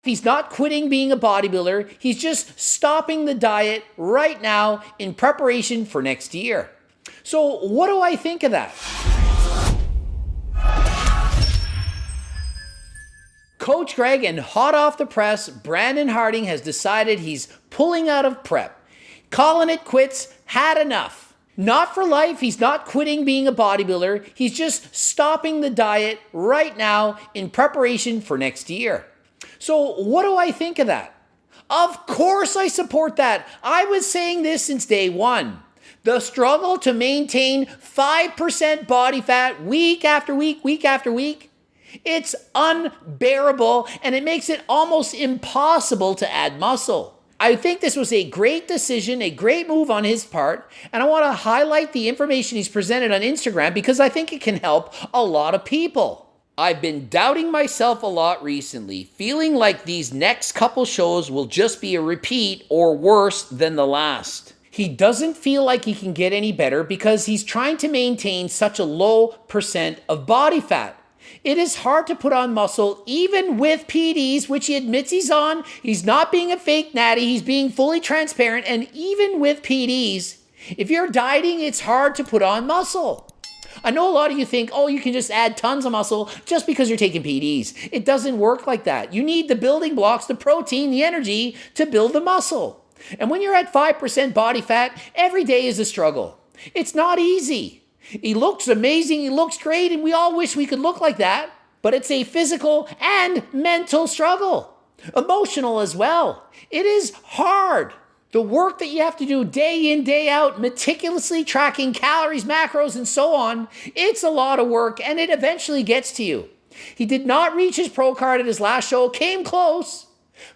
He's not quitting being a bodybuilder. He's just stopping the diet right now in preparation for next year. So what do I think of that? Coach Greg and hot off the press, Brandon Harding has decided he's pulling out of prep. Calling it quits, had enough. Not for life, he's not quitting being a bodybuilder. He's just stopping the diet right now in preparation for next year. So what do I think of that? Of course I support that. I was saying this since day one. The struggle to maintain 5% body fat week after week, week after week, it's unbearable and it makes it almost impossible to add muscle. I think this was a great decision, a great move on his part, and I want to highlight the information he's presented on Instagram because I think it can help a lot of people. I've been doubting myself a lot recently, feeling like these next couple shows will just be a repeat or worse than the last. He doesn't feel like he can get any better because he's trying to maintain such a low percent of body fat. It is hard to put on muscle even with PDs, which he admits he's on. He's not being a fake natty. He's being fully transparent. And even with PDs, if you're dieting, it's hard to put on muscle. I know a lot of you think, oh, you can just add tons of muscle just because you're taking PDs. It doesn't work like that. You need the building blocks, the protein, the energy to build the muscle. And when you're at 5% body fat, every day is a struggle. It's not easy. He looks amazing, he looks great, and we all wish we could look like that. But it's a physical and mental struggle. Emotional as well. It is hard. The work that you have to do day in, day out, meticulously tracking calories, macros, and so on, it's a lot of work, and it eventually gets to you. He did not reach his pro card at his last show, came close.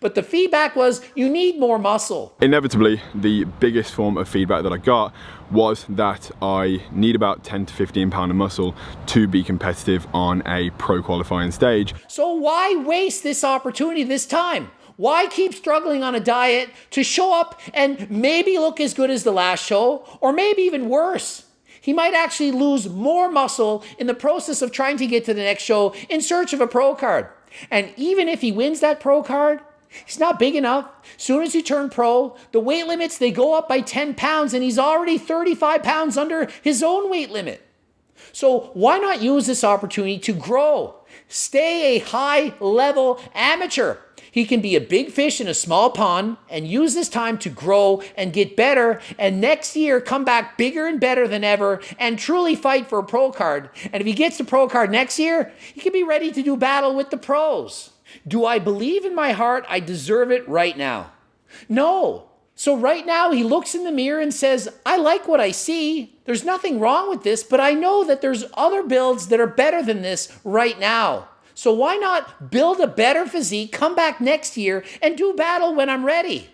But the feedback was, you need more muscle. Inevitably, the biggest form of feedback that I got was that I need about 10 to 15 pounds of muscle to be competitive on a pro qualifying stage. So why waste this opportunity this time? Why keep struggling on a diet to show up and maybe look as good as the last show, or maybe even worse? He might actually lose more muscle in the process of trying to get to the next show in search of a pro card. And even if he wins that pro card, he's not big enough. Soon as you turn pro, the weight limits, they go up by 10 pounds and he's already 35 pounds under his own weight limit. So why not use this opportunity to grow? Stay a high-level amateur. He can be a big fish in a small pond and use this time to grow and get better, and next year come back bigger and better than ever and truly fight for a pro card. And if he gets the pro card next year, he can be ready to do battle with the pros. Do I believe in my heart I deserve it right now? No. So right now he looks in the mirror and says, I like what I see. There's nothing wrong with this, but I know that there's other builds that are better than this right now. So why not build a better physique, come back next year and do battle when I'm ready?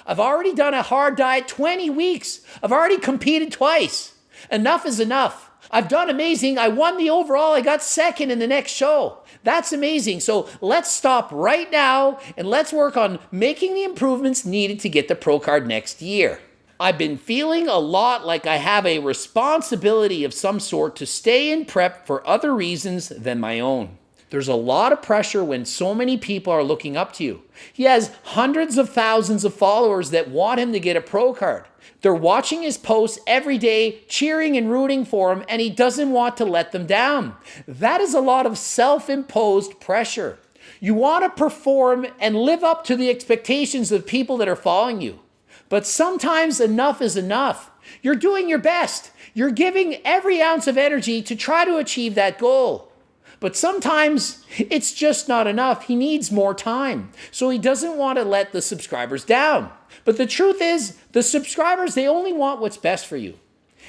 I've already done a hard diet 20 weeks. I've already competed twice. Enough is enough. I've done amazing. I won the overall. I got second in the next show. That's amazing. So let's stop right now and let's work on making the improvements needed to get the pro card next year. I've been feeling a lot like I have a responsibility of some sort to stay in prep for other reasons than my own. There's a lot of pressure when so many people are looking up to you. He has hundreds of thousands of followers that want him to get a pro card. They're watching his posts every day, cheering and rooting for him, and he doesn't want to let them down. That is a lot of self-imposed pressure. You want to perform and live up to the expectations of people that are following you. But sometimes enough is enough. You're doing your best. You're giving every ounce of energy to try to achieve that goal. But sometimes it's just not enough. He needs more time. So he doesn't want to let the subscribers down. But the truth is, the subscribers, they only want what's best for you.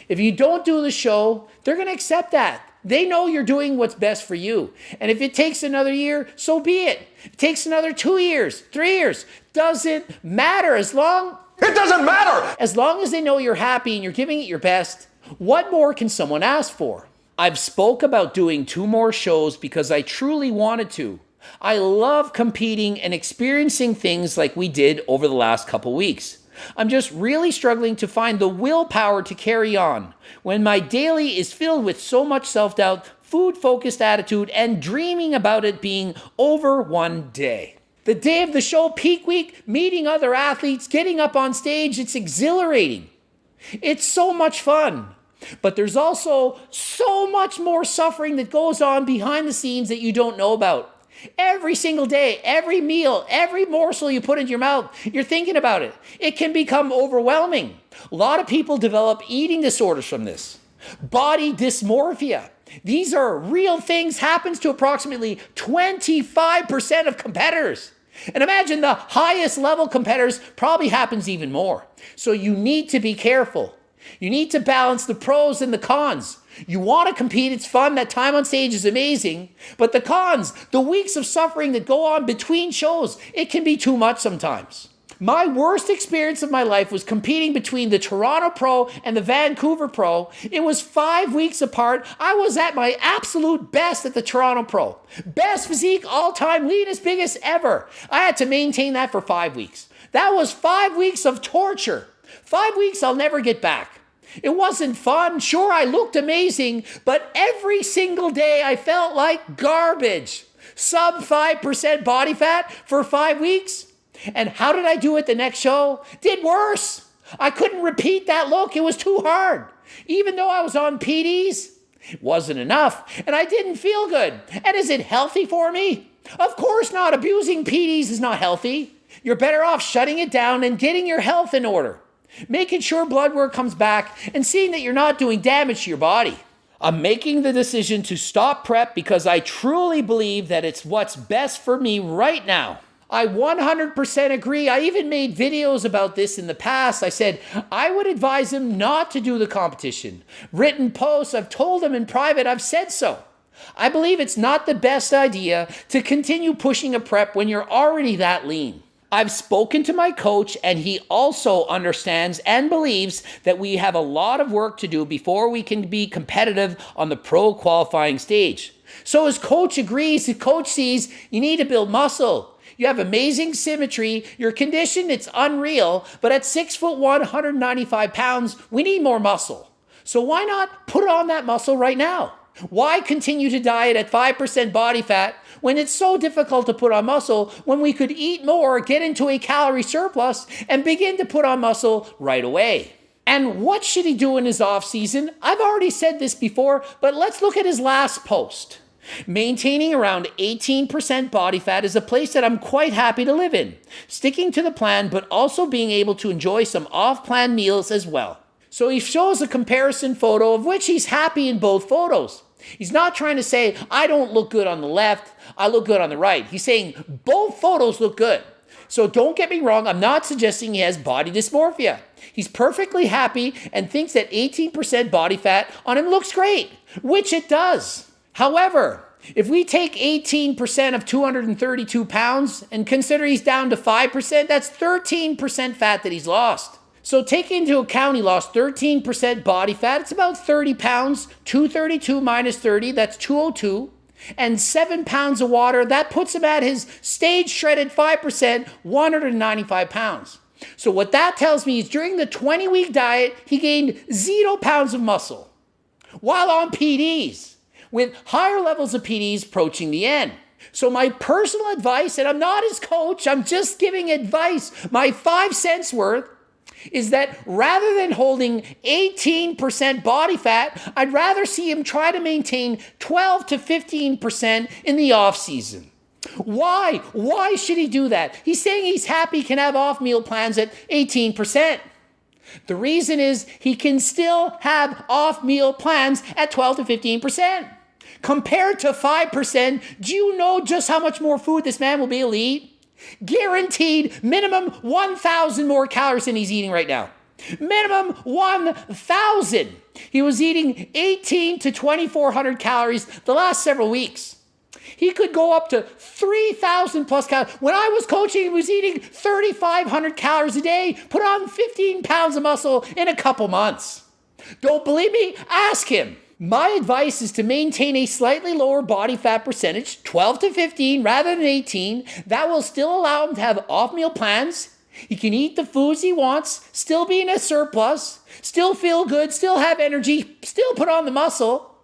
If you don't do the show, they're going to accept that. They know you're doing what's best for you. And if it takes another year, so be it. If it takes another 2 years, 3 years, doesn't matter. It doesn't matter! As long as they know you're happy and you're giving it your best, what more can someone ask for? I've spoke about doing 2 more shows because I truly wanted to. I love competing and experiencing things like we did over the last couple weeks. I'm just really struggling to find the willpower to carry on when my daily is filled with so much self-doubt, food-focused attitude, and dreaming about it being over one day. The day of the show, peak week, meeting other athletes, getting up on stage, it's exhilarating. It's so much fun. But there's also so much more suffering that goes on behind the scenes that you don't know about. Every single day, every meal, every morsel you put into your mouth, you're thinking about it. It can become overwhelming. A lot of people develop eating disorders from this. Body dysmorphia. These are real things, happens to approximately 25% of competitors. And imagine the highest level competitors probably happens even more. So you need to be careful. You need to balance the pros and the cons. You want to compete, it's fun, that time on stage is amazing, but the cons, the weeks of suffering that go on between shows, it can be too much sometimes. My worst experience of my life was competing between the Toronto Pro and the Vancouver Pro. It was 5 weeks apart. I was at my absolute best at the Toronto Pro. Best physique, all-time, leanest, biggest ever. I had to maintain that for 5 weeks. That was 5 weeks of torture. 5 weeks I'll never get back. It wasn't fun. Sure, I looked amazing, but every single day I felt like garbage. Sub 5% body fat for 5 weeks. And how did I do it the next show? Did worse. I couldn't repeat that look. It was too hard. Even though I was on PDs, it wasn't enough. And I didn't feel good. And is it healthy for me? Of course not. Abusing PDs is not healthy. You're better off shutting it down and getting your health in order. Making sure blood work comes back and seeing that you're not doing damage to your body. I'm making the decision to stop prep because I truly believe that it's what's best for me right now. I 100% agree. I even made videos about this in the past. I said I would advise him not to do the competition. Written posts, I've told him in private, I've said so. I believe it's not the best idea to continue pushing a prep when you're already that lean. I've spoken to my coach and he also understands and believes that we have a lot of work to do before we can be competitive on the pro qualifying stage. So his coach agrees, his coach sees you need to build muscle. You have amazing symmetry, your condition, it's unreal, but at 6'1", 195 pounds, we need more muscle. So why not put on that muscle right now? Why continue to diet at 5% body fat when it's so difficult to put on muscle when we could eat more, get into a calorie surplus, and begin to put on muscle right away? And what should he do in his off season? I've already said this before, but let's look at his last post. Maintaining around 18% body fat is a place that I'm quite happy to live in. Sticking to the plan, but also being able to enjoy some off-plan meals as well. So he shows a comparison photo of which he's happy in both photos. He's not trying to say, I don't look good on the left, I look good on the right. He's saying both photos look good. So don't get me wrong, I'm not suggesting he has body dysmorphia. He's perfectly happy and thinks that 18% body fat on him looks great, which it does. However, if we take 18% of 232 pounds and consider he's down to 5%, that's 13% fat that he's lost. So taking into account he lost 13% body fat, it's about 30 pounds, 232 minus 30, that's 202, and 7 pounds of water, that puts him at his stage shredded 5%, 195 pounds. So what that tells me is during the 20-week diet, he gained 0 pounds of muscle while on PDs, with higher levels of PDs approaching the end. So my personal advice, and I'm not his coach, I'm just giving advice, my 5 cents worth, is that rather than holding 18% body fat, I'd rather see him try to maintain 12 to 15% in the off season. Why? Why should he do that? He's saying he's happy, can have off meal plans at 18%. The reason is he can still have off meal plans at 12 to 15%. Compared to 5%, do you know just how much more food this man will be able to eat? Guaranteed minimum 1,000 more calories than he's eating right now. Minimum 1,000. He was eating 18 to 2,400 calories the last several weeks. He could go up to 3,000 plus calories. When I was coaching, he was eating 3,500 calories a day, put on 15 pounds of muscle in a couple months. Don't believe me? Ask him. My advice is to maintain a slightly lower body fat percentage, 12 to 15 rather than 18. That will still allow him to have off-meal plans. He can eat the foods he wants, still be in a surplus, still feel good, still have energy, still put on the muscle.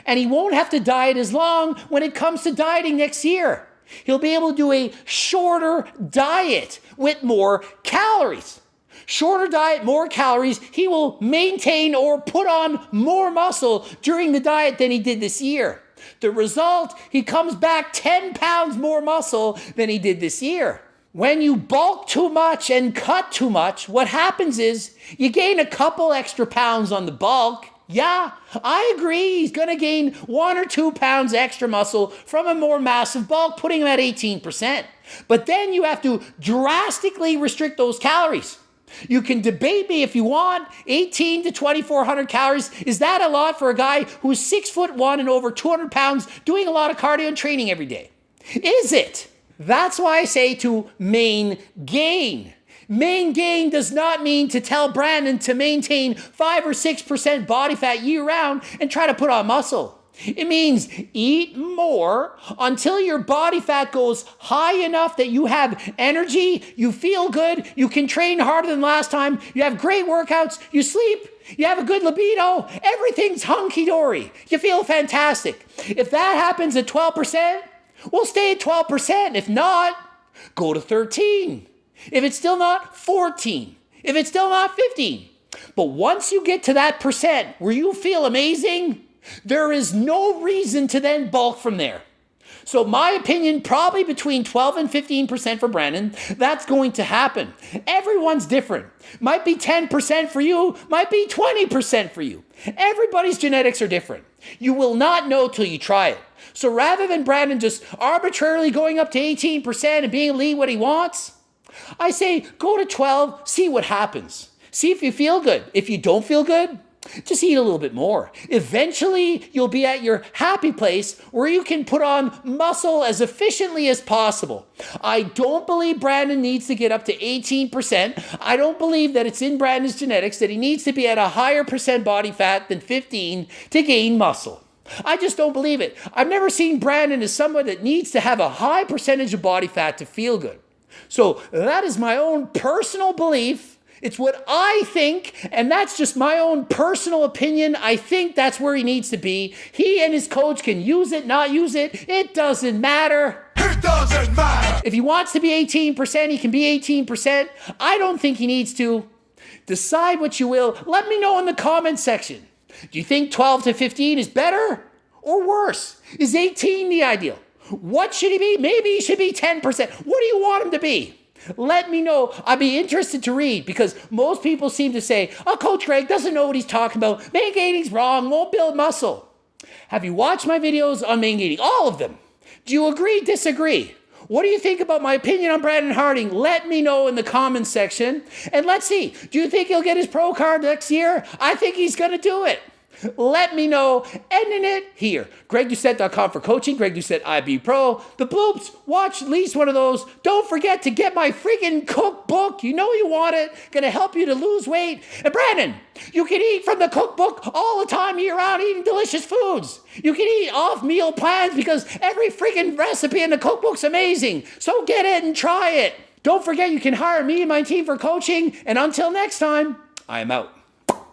And he won't have to diet as long when it comes to dieting next year. He'll be able to do a shorter diet with more calories. Shorter diet, more calories, he will maintain or put on more muscle during the diet than he did this year. The result, he comes back 10 pounds more muscle than he did this year. When you bulk too much and cut too much, what happens is you gain a couple extra pounds on the bulk. Yeah, I agree. He's going to gain 1 or 2 pounds extra muscle from a more massive bulk, putting him at 18%. But then you have to drastically restrict those calories. You can debate me if you want. 18 to 2,400 calories. Is that a lot for a guy who's 6'1" and over 200 pounds doing a lot of cardio and training every day? Is it? That's why I say to main gain. Main gain does not mean to tell Brandon to maintain 5 or 6% body fat year round and try to put on muscle. It means eat more until your body fat goes high enough that you have energy, you feel good, you can train harder than last time, you have great workouts, you sleep, you have a good libido, everything's hunky-dory. You feel fantastic. If that happens at 12%, we'll stay at 12%. If not, go to 13. If it's still not, 14. If it's still not, 15. But once you get to that percent where you feel amazing, there is no reason to then bulk from there. So my opinion, probably between 12 and 15% for Brandon, that's going to happen. Everyone's different. Might be 10% for you, might be 20% for you. Everybody's genetics are different. You will not know till you try it. So rather than Brandon just arbitrarily going up to 18% and being able to eat what he wants, I say go to 12, see what happens. See if you feel good. If you don't feel good, just eat a little bit more. Eventually, you'll be at your happy place where you can put on muscle as efficiently as possible. I don't believe Brandon needs to get up to 18%. I don't believe that it's in Brandon's genetics that he needs to be at a higher percent body fat than 15 to gain muscle. I just don't believe it. I've never seen Brandon as someone that needs to have a high percentage of body fat to feel good. So that is my own personal belief. It's what I think, and that's just my own personal opinion. I think that's where he needs to be. He and his coach can use it, not use it. It doesn't matter. It doesn't matter. If he wants to be 18%, he can be 18%. I don't think he needs to. Decide what you will. Let me know in the comment section. Do you think 12 to 15 is better or worse? Is 18 the ideal? What should he be? Maybe he should be 10%. What do you want him to be? Let me know. I'd be interested to read because most people seem to say, oh, Coach Greg doesn't know what he's talking about. Main gaining's wrong, won't build muscle. Have you watched my videos on main gaining? All of them. Do you agree, disagree? What do you think about my opinion on Brandon Harding? Let me know in the comments section. And let's see, do you think he'll get his pro card next year? I think he's going to do it. Let me know. Ending it here. GregDoucette.com for coaching. Greg Doucette IB Pro. The bloops. Watch at least one of those. Don't forget to get my freaking cookbook. You know you want it. Gonna help you to lose weight. And Brandon, you can eat from the cookbook all the time year round, eating delicious foods. You can eat off meal plans because every freaking recipe in the cookbook's amazing. So get it and try it. Don't forget you can hire me and my team for coaching. And until next time, I am out.